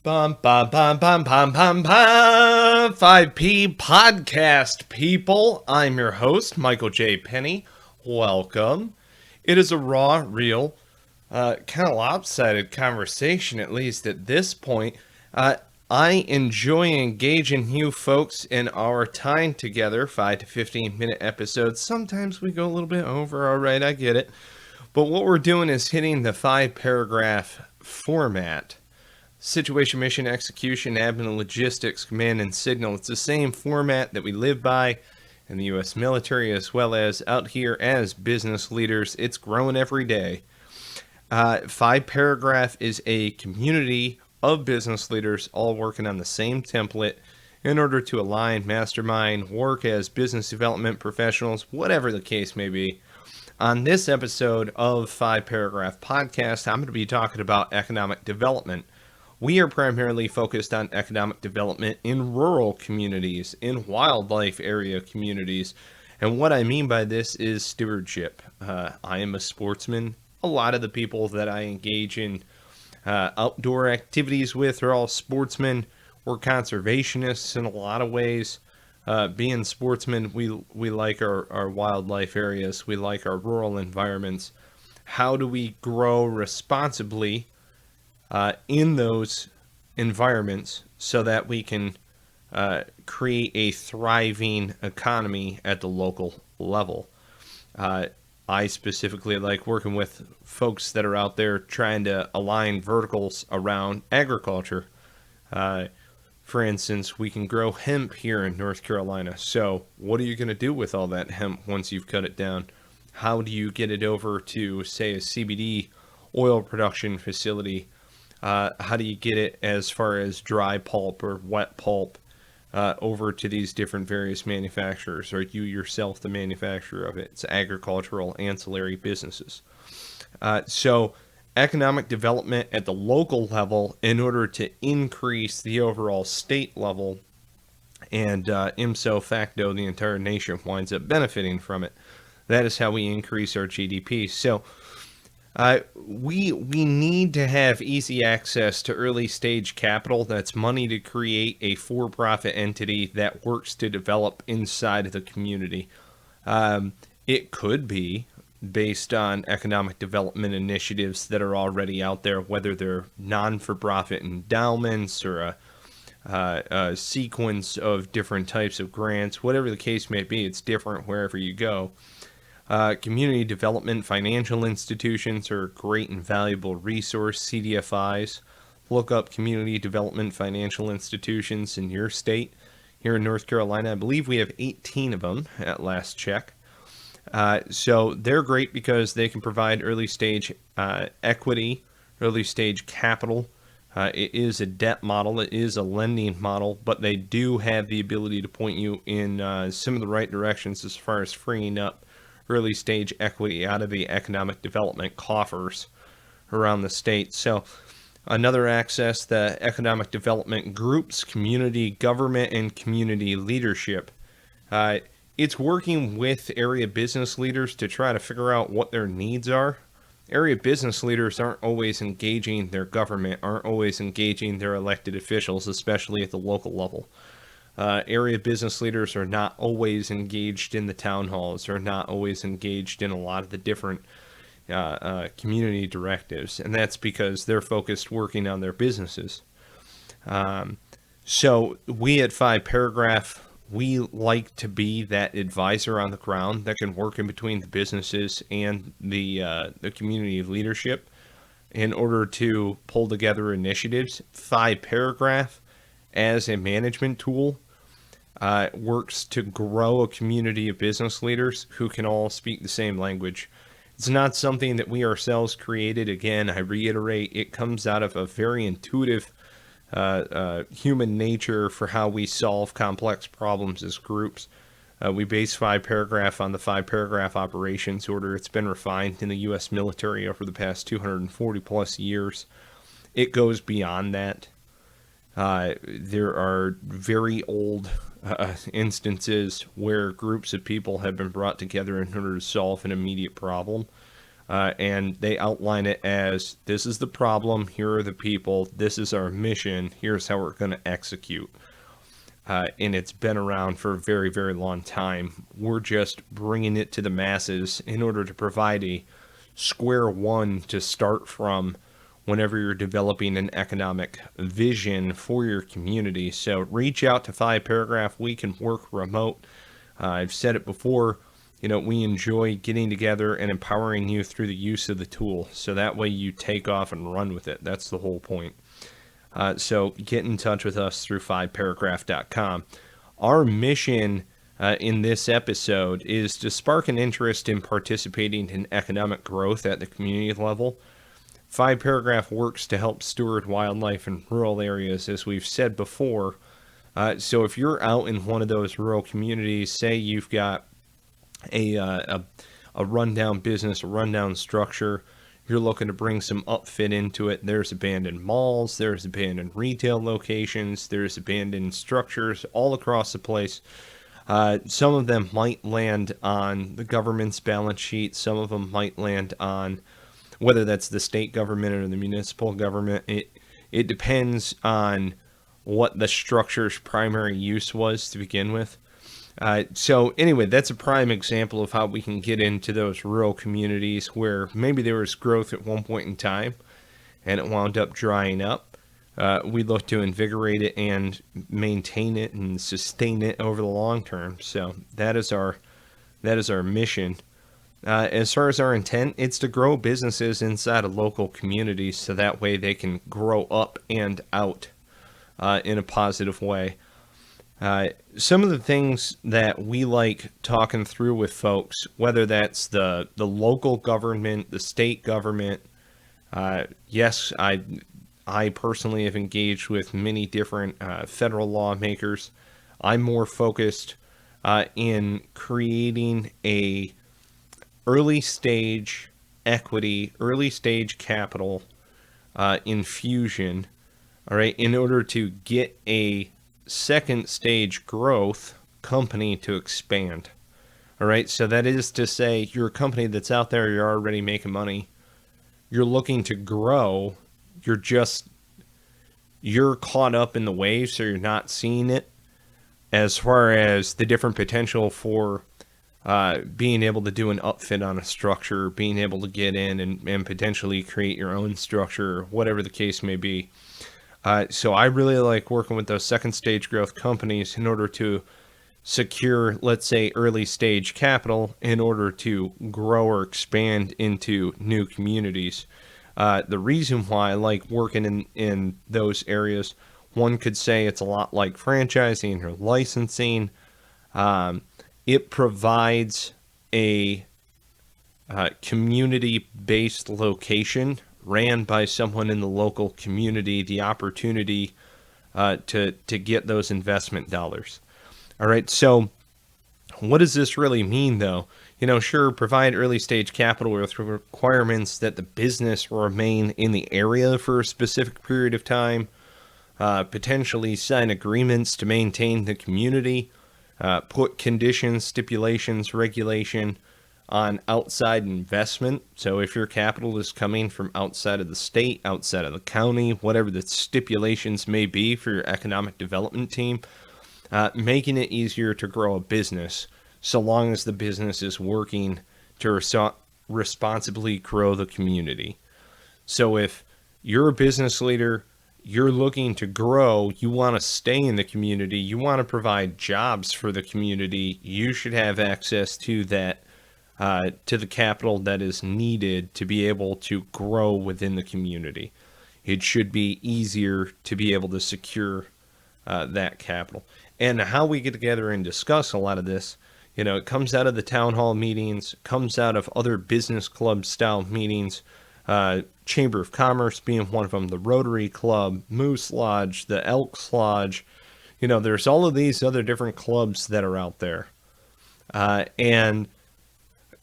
Bum, bum, bum, bum, bum, bum, bum. 5P podcast people. I'm your host, Michael J. Penny. Welcome. It is a raw, real, kind of lopsided conversation, at least at this point. I enjoy engaging you folks in our time together, 5 to 15 minute episodes. Sometimes we go a little bit over, all right, I get it. But what we're doing is hitting the 5-paragraph format. Situation, mission, execution, admin, logistics, command, and signal. It's the same format that we live by in the U.S. military as well as out here as business leaders. It's growing every day. 5-paragraph is a community of business leaders all working on the same template in order to align, mastermind, work as business development professionals, whatever the case may be. On this episode of 5-paragraph podcast, I'm going to be talking about economic development. We are primarily focused on economic development in rural communities, in wildlife area communities. And what I mean by this is stewardship. I am a sportsman. A lot of the people that I engage in outdoor activities with are all sportsmen. We're conservationists in a lot of ways. Being sportsmen, we like our wildlife areas. We like our rural environments. How do we grow responsibly in those environments so that we can create a thriving economy at the local level? I specifically like working with folks that are out there trying to align verticals around agriculture. For instance, we can grow hemp here in North Carolina. So what are you going to do with all that hemp once you've cut it down? How do you get it over to, say, a CBD oil production facility? How do you get it as far as dry pulp or wet pulp over to these different various manufacturers? Are you yourself the manufacturer of it? It's agricultural ancillary businesses. So economic development at the local level in order to increase the overall state level, and ipso facto the entire nation winds up benefiting from it. That is how we increase our GDP. So we need to have easy access to early stage capital. That's money to create a for-profit entity that works to develop inside of the community. It could be based on economic development initiatives that are already out there, whether they're non-for-profit endowments or a sequence of different types of grants, whatever the case may be. It's different wherever you go. Community development financial institutions are a great and valuable resource. CDFIs. Look up community development financial institutions in your state. Here in North Carolina, I believe we have 18 of them at last check. So they're great because they can provide early stage equity, early stage capital. It is a debt model. It is a lending model, but they do have the ability to point you in some of the right directions as far as freeing up early stage equity out of the economic development coffers around the state. So another access, the economic development groups, community government, and community leadership. It's working with area business leaders to try to figure out what their needs are. Area business leaders aren't always engaging their government, aren't always engaging their elected officials, especially at the local level. Area business leaders are not always engaged in the town halls, are not always engaged in a lot of the different community directives, and that's because they're focused working on their businesses. So we at 5-paragraph, we like to be that advisor on the ground that can work in between the businesses and the community leadership in order to pull together initiatives. 5-paragraph as a management tool works to grow a community of business leaders who can all speak the same language. It's not something that we ourselves created. Again, I reiterate, it comes out of a very intuitive human nature for how we solve complex problems as groups. We base 5-paragraph on the 5-paragraph operations order. It's been refined in the U.S. military over the past 240 plus years. It goes beyond that. There are very old instances where groups of people have been brought together in order to solve an immediate problem. and they outline it as, this is the problem, here are the people, this is our mission, here's how we're going to execute. And it's been around for a very, very long time. We're just bringing it to the masses in order to provide a square one to start from whenever you're developing an economic vision for your community. So reach out to 5 Paragraph. We can work remote. I've said it before, we enjoy getting together and empowering you through the use of the tool. So that way you take off and run with it. That's the whole point. So get in touch with us through 5paragraph.com. Our mission in this episode is to spark an interest in participating in economic growth at the community level. 5 Paragraph works to help steward wildlife in rural areas, as we've said before. So if you're out in one of those rural communities, say you've got a rundown business, a rundown structure, you're looking to bring some upfit into it. There's abandoned malls, there's abandoned retail locations, there's abandoned structures all across the place. Some of them might land on the government's balance sheet. Some of them might land on, whether that's the state government or the municipal government. It depends on what the structure's primary use was to begin with. So anyway, that's a prime example of how we can get into those rural communities where maybe there was growth at one point in time and it wound up drying up. We look to invigorate it and maintain it and sustain it over the long term. So that is our mission. As far as our intent, it's to grow businesses inside of local communities so that way they can grow up and out in a positive way. Some of the things that we like talking through with folks, whether that's the local government, the state government. Yes, I personally have engaged with many different federal lawmakers. I'm more focused in creating a early stage equity, early stage capital infusion, all right, in order to get a second stage growth company to expand. All right, so that is to say, you're a company that's out there, you're already making money, you're looking to grow, you're caught up in the wave, so you're not seeing it as far as the different potential for being able to do an upfit on a structure, being able to get in and potentially create your own structure, whatever the case may be. So I really like working with those second stage growth companies in order to secure, let's say, early stage capital in order to grow or expand into new communities. The reason why I like working in those areas, one could say it's a lot like franchising or licensing. It provides a community-based location ran by someone in the local community, the opportunity to get those investment dollars. All right, so what does this really mean, though? Sure, provide early stage capital with requirements that the business remain in the area for a specific period of time, potentially sign agreements to maintain the community, put conditions, stipulations, regulation on outside investment. So if your capital is coming from outside of the state, outside of the county, whatever the stipulations may be for your economic development team, making it easier to grow a business so long as the business is working to responsibly grow the community. So if you're a business leader, you're looking to grow, you want to stay in the community, you want to provide jobs for the community, you should have access to that, to the capital that is needed to be able to grow within the community. It should be easier to be able to secure that capital. And how we get together and discuss a lot of this, it comes out of the town hall meetings, comes out of other business club style meetings, Chamber of Commerce being one of them, the Rotary Club, Moose Lodge, the Elks Lodge. There's all of these other different clubs that are out there. And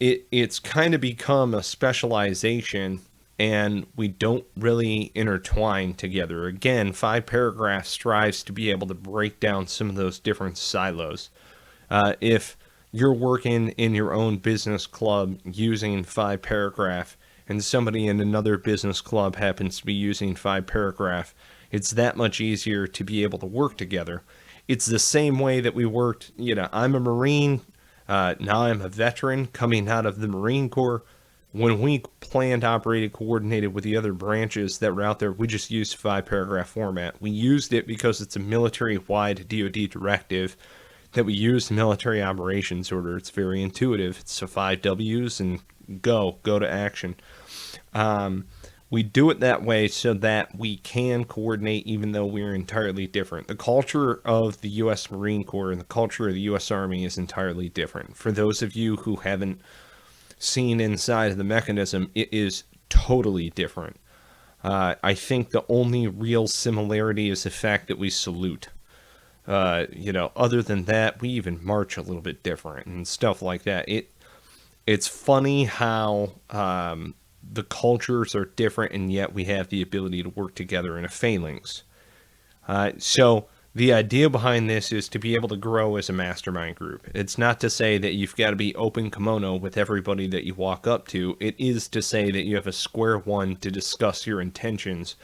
it's kind of become a specialization, and we don't really intertwine together. Again, 5 Paragraphs strives to be able to break down some of those different silos. If you're working in your own business club using 5-paragraph, and somebody in another business club happens to be using 5-paragraph, it's that much easier to be able to work together. It's the same way that we worked. I'm a Marine. Now I'm a veteran coming out of the Marine Corps. When we planned, operated, coordinated with the other branches that were out there, we just used 5-paragraph format. We used it because it's a military-wide DoD directive that we use the military operations order. It's very intuitive. It's a 5 W's and go to action. We do it that way so that we can coordinate even though we're entirely different. The culture of the U.S. Marine Corps and the culture of the U.S. Army is entirely different. For those of you who haven't seen inside of the mechanism, it is totally different. I think the only real similarity is the fact that we salute. Other than that, we even march a little bit different and stuff like that. It's funny how the cultures are different, and yet we have the ability to work together in a phalanx. So the idea behind this is to be able to grow as a mastermind group. It's not to say that you've got to be open kimono with everybody that you walk up to. It is to say that you have a square one to discuss your intentions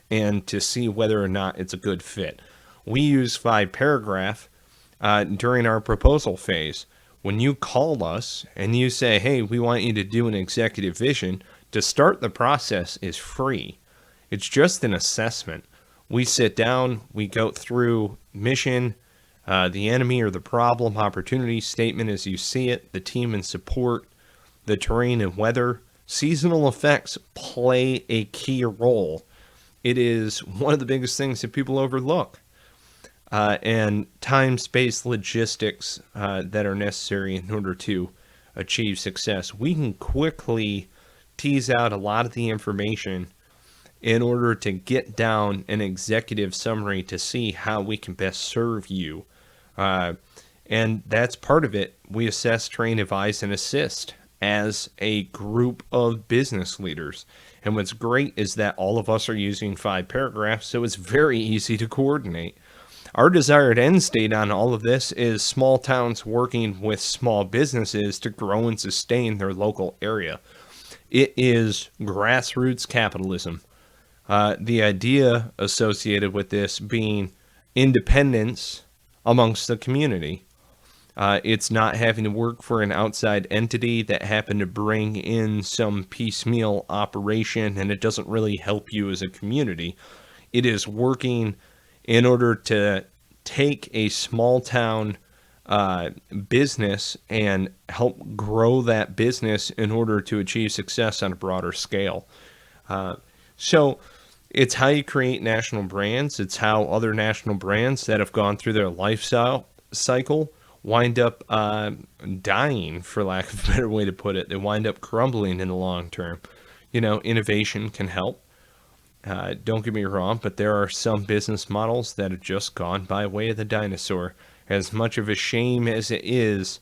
and to see whether or not it's a good fit. We use 5-paragraph during our proposal phase. When you call us and you say, hey, we want you to do an executive vision, to start the process is free. It's just an assessment. We sit down, we go through mission, the enemy or the problem, opportunity statement as you see it, the team and support, the terrain and weather. Seasonal effects play a key role. It is one of the biggest things that people overlook. And time, space, logistics that are necessary in order to achieve success. We can quickly tease out a lot of the information in order to get down an executive summary to see how we can best serve you. And that's part of it. We assess, train, advise, and assist as a group of business leaders. And what's great is that all of us are using 5 paragraphs, so it's very easy to coordinate. Our desired end state on all of this is small towns working with small businesses to grow and sustain their local area. It is grassroots capitalism. The idea associated with this being independence amongst the community. It's not having to work for an outside entity that happened to bring in some piecemeal operation and it doesn't really help you as a community. It is working in order to take a small town business and help grow that business in order to achieve success on a broader scale. So it's how you create national brands. It's how other national brands that have gone through their lifestyle cycle wind up dying, for lack of a better way to put it. They wind up crumbling in the long term. Innovation can help. Don't get me wrong, but there are some business models that have just gone by way of the dinosaur. As much of a shame as it is,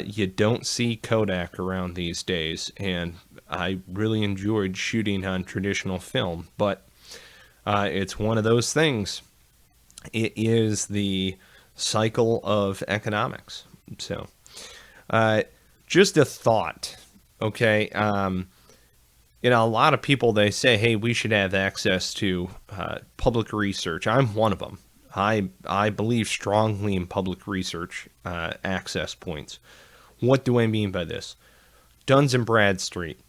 you don't see Kodak around these days, and I really enjoyed shooting on traditional film, but it's one of those things. It is the cycle of economics. So, just a thought, okay? A lot of people, they say, hey, we should have access to public research. I'm one of them. I believe strongly in public research access points. What do I mean by this? Duns and Bradstreet,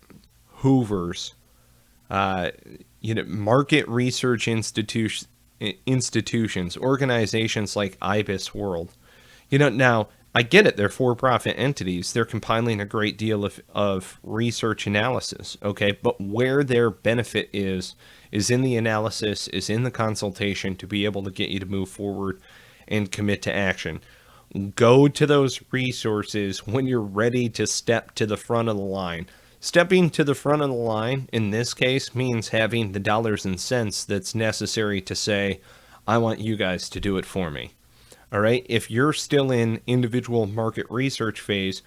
Hoover's, market research institutions, organizations like IBIS World. Now, I get it. They're for-profit entities. They're compiling a great deal of research analysis, okay? But where their benefit is in the analysis, is in the consultation to be able to get you to move forward and commit to action. Go to those resources when you're ready to step to the front of the line. Stepping to the front of the line, in this case, means having the dollars and cents that's necessary to say, I want you guys to do it for me. All right. If you're still in individual market research phase,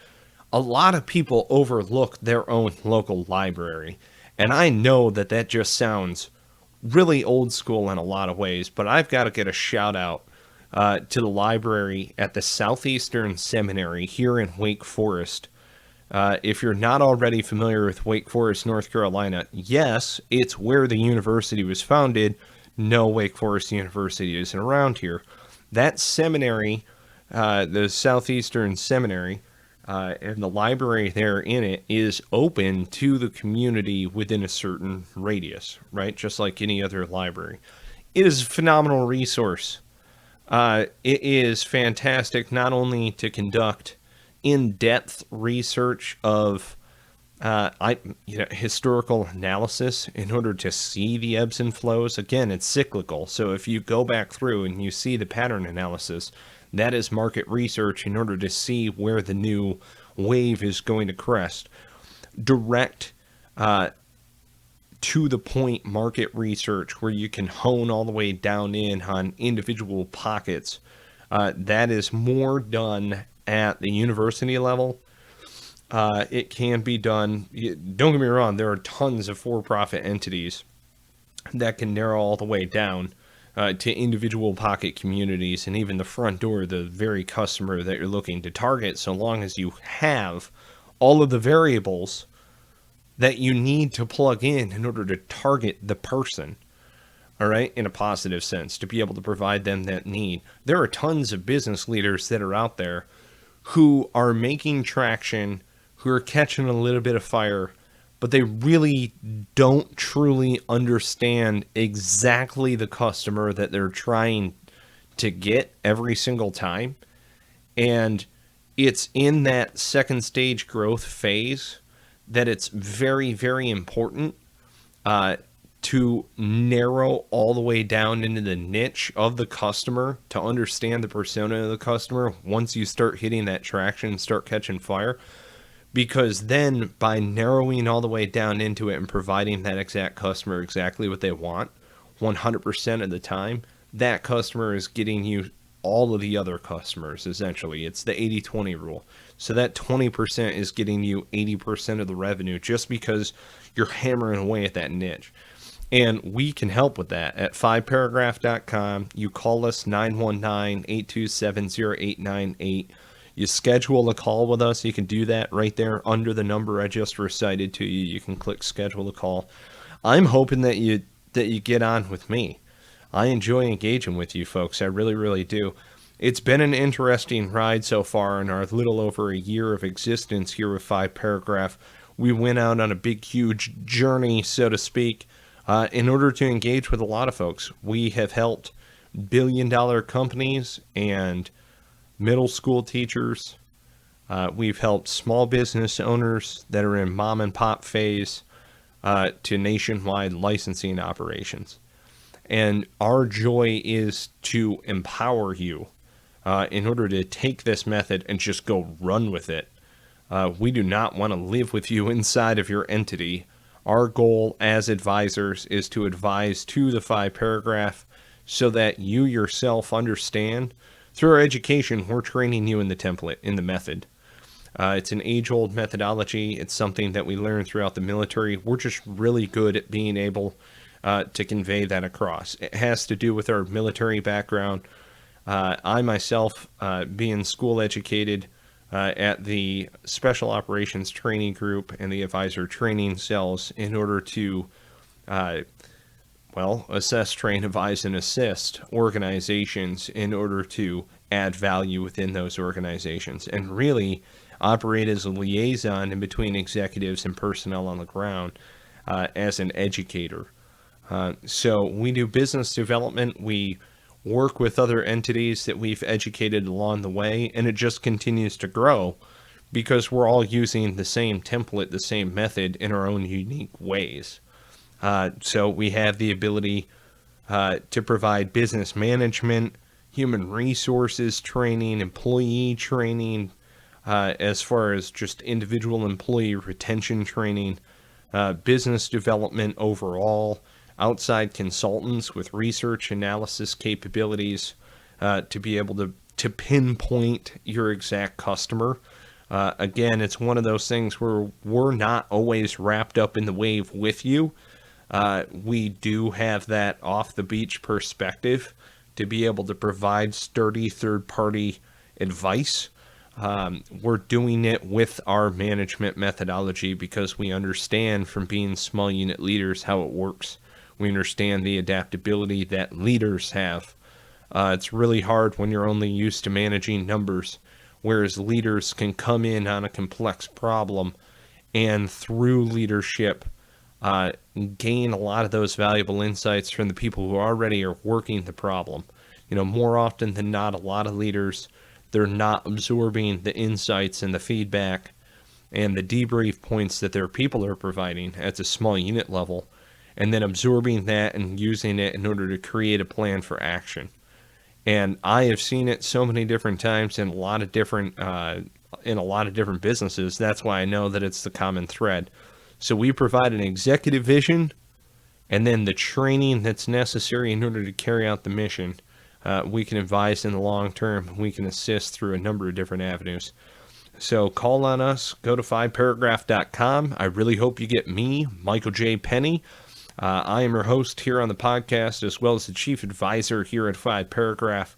a lot of people overlook their own local library. And I know that just sounds really old school in a lot of ways, but I've got to get a shout out to the library at the Southeastern Seminary here in Wake Forest. If you're not already familiar with Wake Forest, North Carolina, yes, it's where the university was founded. No, Wake Forest University isn't around here. That seminary, the Southeastern Seminary, and the library there in it is open to the community within a certain radius, right? Just like any other library. It is a phenomenal resource. It is fantastic not only to conduct in-depth research of historical analysis in order to see the ebbs and flows. Again, it's cyclical. So if you go back through and you see the pattern analysis, that is market research in order to see where the new wave is going to crest. Direct to the point market research where you can hone all the way down in on individual pockets. That is more done at the university level. It can be done. Don't get me wrong, there are tons of for-profit entities that can narrow all the way down to individual pocket communities and even the front door, the very customer that you're looking to target, so long as you have all of the variables that you need to plug in order to target the person. All right, in a positive sense, to be able to provide them that need. There are tons of business leaders that are out there who are making traction, who are catching a little bit of fire, but they really don't truly understand exactly the customer that they're trying to get every single time. And it's in that second stage growth phase that it's very, very important to narrow all the way down into the niche of the customer to understand the persona of the customer once you start hitting that traction and start catching fire. Because then by narrowing all the way down into it and providing that exact customer exactly what they want 100% of the time, that customer is getting you all of the other customers, essentially. It's the 80-20 rule. So that 20% is getting you 80% of the revenue just because you're hammering away at that niche. And we can help with that at 5paragraph.com. You call us 919-827-0898. You schedule a call with us. You can do that right there under the number I just recited to you. You can click schedule a call. I'm hoping that you get on with me. I enjoy engaging with you folks. I really, really do. It's been an interesting ride so far in our little over a year of existence here with 5 Paragraph. We went out on a big, huge journey, so to speak, in order to engage with a lot of folks. We have helped billion-dollar companies and middle school teachers. We've helped small business owners that are in mom and pop phase to nationwide licensing operations. And our joy is to empower you in order to take this method and just go run with it. We do not want to live with you inside of your entity. Our goal as advisors is to advise to the 5 Paragraph so that you yourself understand. Through our education, we're training you in the template, in the method. It's an age-old methodology. It's something that we learned throughout the military. We're just really good at being able to convey that across. It has to do with our military background. I myself, being school educated at the Special Operations Training Group and the Advisor Training Cells in order to, assess, train, advise, and assist organizations in order to add value within those organizations and really operate as a liaison in between executives and personnel on the ground as an educator. So we do business development. We work with other entities that we've educated along the way, and it just continues to grow because we're all using the same template, the same method in our own unique ways. So we have the ability to provide business management, human resources training, employee training, as far as just individual employee retention training, business development overall, outside consultants with research analysis capabilities to be able to pinpoint your exact customer. Again, it's one of those things where we're not always wrapped up in the wave with you. We do have that off the beach perspective to be able to provide sturdy third-party advice. We're doing it with our management methodology because we understand from being small unit leaders how it works. We understand the adaptability that leaders have. It's really hard when you're only used to managing numbers, whereas leaders can come in on a complex problem and through leadership gain a lot of those valuable insights from the people who already are working the problem. More often than not, a lot of leaders, they're not absorbing the insights and the feedback and the debrief points that their people are providing at the small unit level, and then absorbing that and using it in order to create a plan for action. And I have seen it so many different times in a lot of different businesses. That's why I know that it's the common thread. So we provide an executive vision and then the training that's necessary in order to carry out the mission. We can advise in the long term. We can assist through a number of different avenues. So call on us. Go to 5paragraph.com. I really hope you get me, Michael J. Penny. I am your host here on the podcast, as well as the chief advisor here at 5 Paragraph.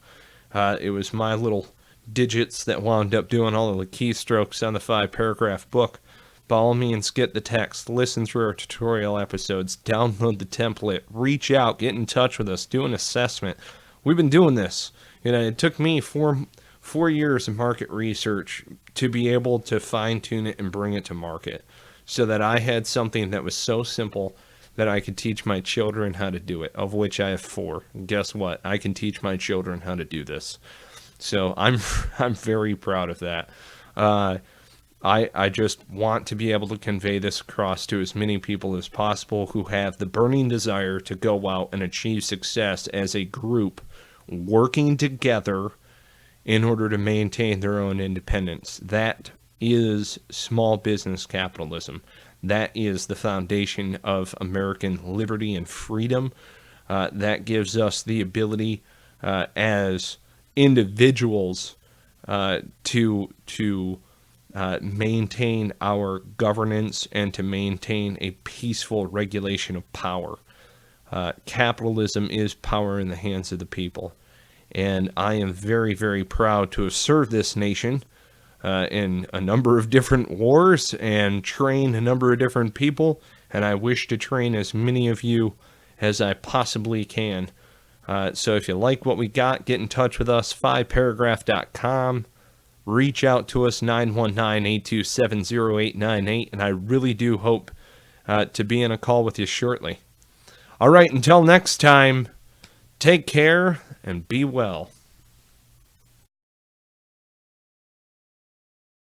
It was my little digits that wound up doing all of the keystrokes on the 5 Paragraph book. By all means, get the text, listen through our tutorial episodes, download the template, reach out, get in touch with us, do an assessment. We've been doing this. It took me four years of market research to be able to fine-tune it and bring it to market so that I had something that was so simple that I could teach my children how to do it, of which I have 4. And guess what? I can teach my children how to do this. So I'm very proud of that. I just want to be able to convey this across to as many people as possible who have the burning desire to go out and achieve success as a group, working together in order to maintain their own independence. That is small business capitalism. That is the foundation of American liberty and freedom. That gives us the ability as individuals to maintain our governance and to maintain a peaceful regulation of power. Capitalism is power in the hands of the people. And I am very, very proud to have served this nation in a number of different wars and train a number of different people. And I wish to train as many of you as I possibly can. So if you like what we got, get in touch with us, 5paragraph.com. Reach out to us, 919-827-0898. And I really do hope to be in a call with you shortly. All right, until next time, take care and be well.